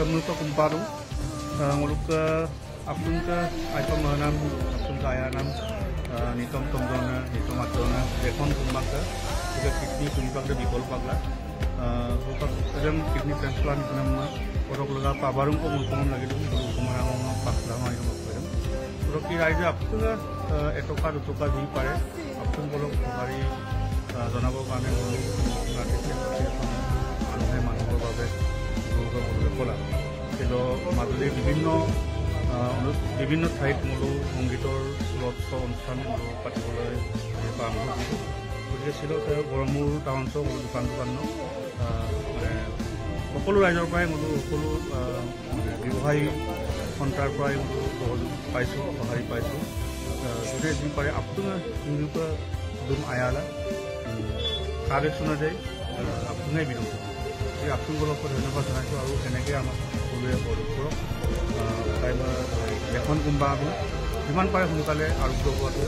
menurut kumparu ngoluk ke apun ke iPhone manam apun ke ayanam nitom tomdona nitom atona dekon kumbang ke juga kidney kumbang ke bikol pagla bukan sedang kidney transplant nama orang lega pabarung ko mulkom lagi tu kumarang pakla mai ko param orang kira aja apun ke etoka utoka di pare apun bolok hari জনাবৰ কাৰণে মানুহে মানুহৰ বাবে কলা কিন্তু মাজুলীৰ বিভিন্ন ঠাইত মূলো সংগীতৰ অনুষ্ঠান পাতিবলৈ আৰম্ভ কৰিছোঁ গতিকে চিলেও গড়মূৰ টাউন চক দোকান মানে সকলো ৰাইজৰ পৰাই মূলো সকলো ব্যৱসায়ী সন্থাৰ পৰাই মূলো সহযোগ পাইছোঁ সঁহাৰি পাইছোঁ গতিকে যি পাৰে আপোনাৰ দুম আয়ালা কাগজ শুনা যায় আপোনাই বিৰোধ এই আপোনালোকক ধন্যবাদ জনাইছোঁ আৰু এনেকৈ আমাক সকলোৱে সহযোগ কৰক এখন কোনোবা আমি যিমান পাৰে সোনকালে আৰোগ্য হোৱাটো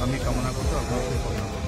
আমি কামনা কৰিছোঁ আপোনালোকে কামনা কৰোঁ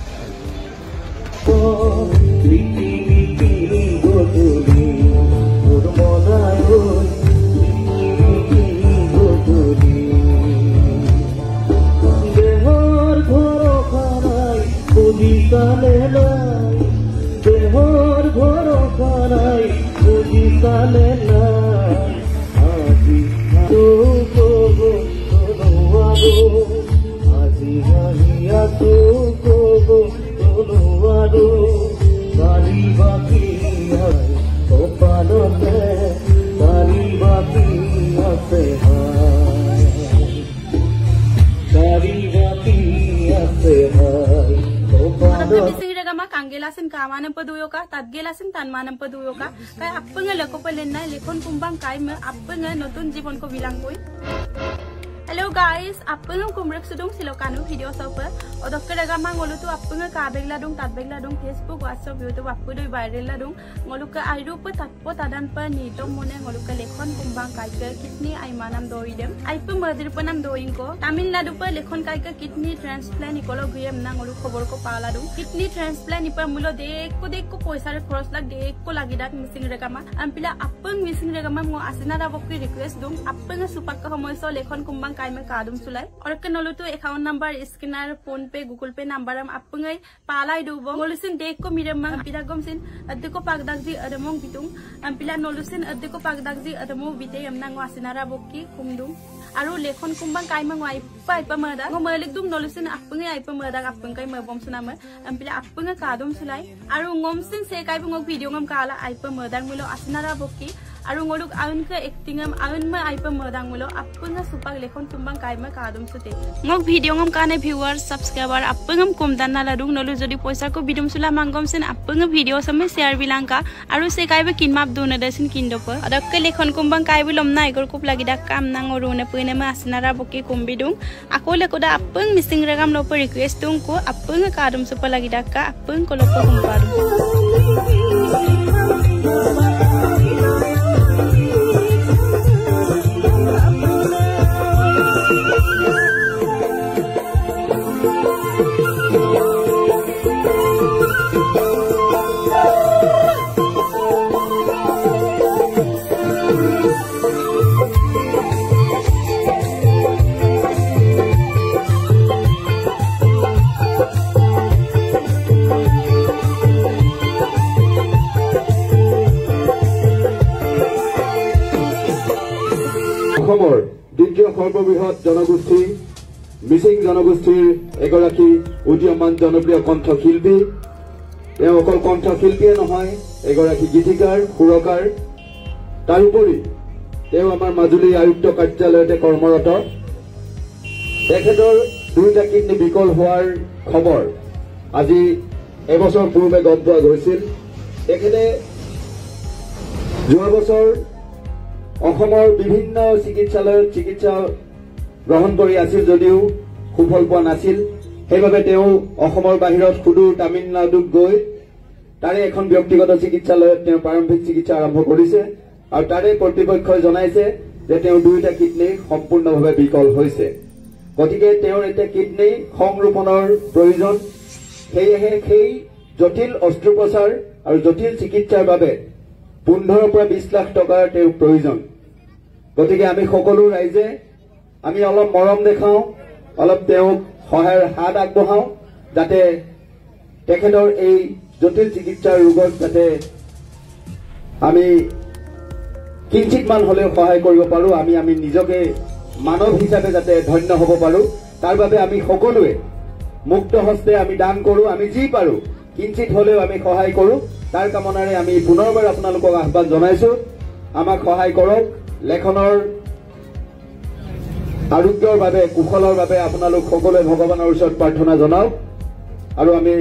Kanggelasin kamanam paduyo ka, tadgelasin tanmanam paduyo ka. Kaya apa nga lako palen na lekon kumbang kay me apa nga notun jibon ko bilang koy. Hello guys, apa nga kumrek sudong silokanu video sopa. Odok kadaga ma ngolu tu apa nga kabegla dong tadbegla dong Facebook, WhatsApp, YouTube apa doi viral la dong. Ngolu ka airu pa tatpo tadan pa nitong mone ngolu ka lekon kumbang kay ka kidney ay manam doidem. Ay pa madir pa nam doing ko. Tamil Nadu pa lekon kay ka kidney transplant ikolo guyem na ngolu khobor ko pala dong. Kidney transplant ipa mulo deko poisa re cross lag deko lagi dak missing regama. Ampila apang missing regama mo asina da bokki request dong. Apang nga supak ka homoy so lekon kumbang kay me kadum sulai. Or kanolu tu account number scanner phone pay Google Pay number am apangay palay dubo. Ngolusin deko miremang ampila gomsin adeko pagdagdi adamong bitung. Ampila nolusin adeko pagdagdi adamo bite yamna ngo asina ra bokki kumdum. Aru lekon kumbang kay mang wai pai pamada ngo malik dum nolusin apangay ai pamada apang kay mabom sunama ampila apanga kadum sulai aru ngomsin se kay bungok video ngam kala ai pamada mulo asinara bokki aru ngoluk aun ka acting am aun ma ai pamada mulo apanga supak lekon kumbang kay ma kadum sute ngok video ngam kane viewers subscriber apangam kumdan na ladung nolu jodi poisa ko video sula mangom sin apanga video same share bilangka aru se kay ba kinmap duna dasin kindopa adakka lekon kumbang kay bilom na igor kup lagi dak kam nang orune nama asinara bokki kumbidung aku lekoda apeng missing regam lopo request tung ko apeng kadum supa lagi daka apeng ko lopo kumpadu দ্বিতীয় সর্ববৃহৎ জনগোষ্ঠী মিচিং জনগোষ্ঠীৰ এগৰাকী উদীয়মান জনপ্ৰিয় কণ্ঠশিল্পী তেওঁ অকল কণ্ঠশিল্পীয়ে নহয় এগৰাকী গীতিকাৰ সুৰকাৰ তাৰোপৰি তেওঁ আমাৰ মাজুলী আয়ুক্ত কাৰ্যালয়তে কৰ্মৰত তেখেতৰ দুইটা কিডনি বিকল হোৱাৰ খবৰ আজি এবছৰ পূৰ্বে গম পোৱা গৈছিল তেখেতে যোৱা বছৰ অসমৰ বিভিন্ন চিকিৎসালয়ত চিকিৎসা গ্ৰহণ কৰি আছিল যদিও সুফল পোৱা নাছিল সেইবাবে তেওঁ অসমৰ বাহিৰত সুদূৰ তামিলনাডুত গৈ তাৰে এখন ব্যক্তিগত চিকিৎসালয়ত তেওঁ প্ৰাৰম্ভিক চিকিৎসা আৰম্ভ কৰিছে আৰু তাৰে কৰ্তৃপক্ষই জনাইছে যে তেওঁ দুইটা কিডনি সম্পূৰ্ণভাৱে বিকল হৈছে গতিকে তেওঁৰ এটা কিডনি সংৰোপণৰ প্ৰয়োজন সেয়েহে সেই জটিল অস্ত্ৰোপচাৰ আৰু জটিল চিকিৎসাৰ বাবে 15 পৰা 20 লাখ টকাৰ তেওঁৰ প্ৰয়োজন। গতিকে আমি সকলো ৰাইজে আমি অলপ মৰম দেখাও, অলপ তেওঁক সহায়ৰ হাত আগবঢ়াও, যাতে তেখেতৰ এই জটিল চিকিৎসাৰ ৰোগত যাতে আমি কিঞ্চিতমান হলেও সহায় কৰিব পাৰো, আমি নিজকে মানৱ হিচাপে যাতে ধন্য হ'ব পাৰো, তাৰ বাবে আমি সকলোৱে মুক্ত হস্তে আমি দান কৰো, আমি যি পাৰো কিঞ্চিত হলেও আমি সহায় কৰো। তাৰ কামনাৰে আমি পুনৰবাৰ আপোনালোকক আহ্বান জনাইছো, আমাক সহায় কৰক। লেখনৰ আৰোগ্যৰ বাবে, কুশলৰ বাবে আপোনালোক সকলোৱে ভগৱানৰ ওচৰত প্ৰাৰ্থনা জনাওক। আৰু আমি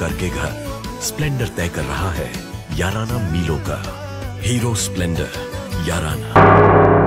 करके घर स्प्लेंडर तय कर रहा है याराना मीलों का। हीरो स्प्लेंडर याराना।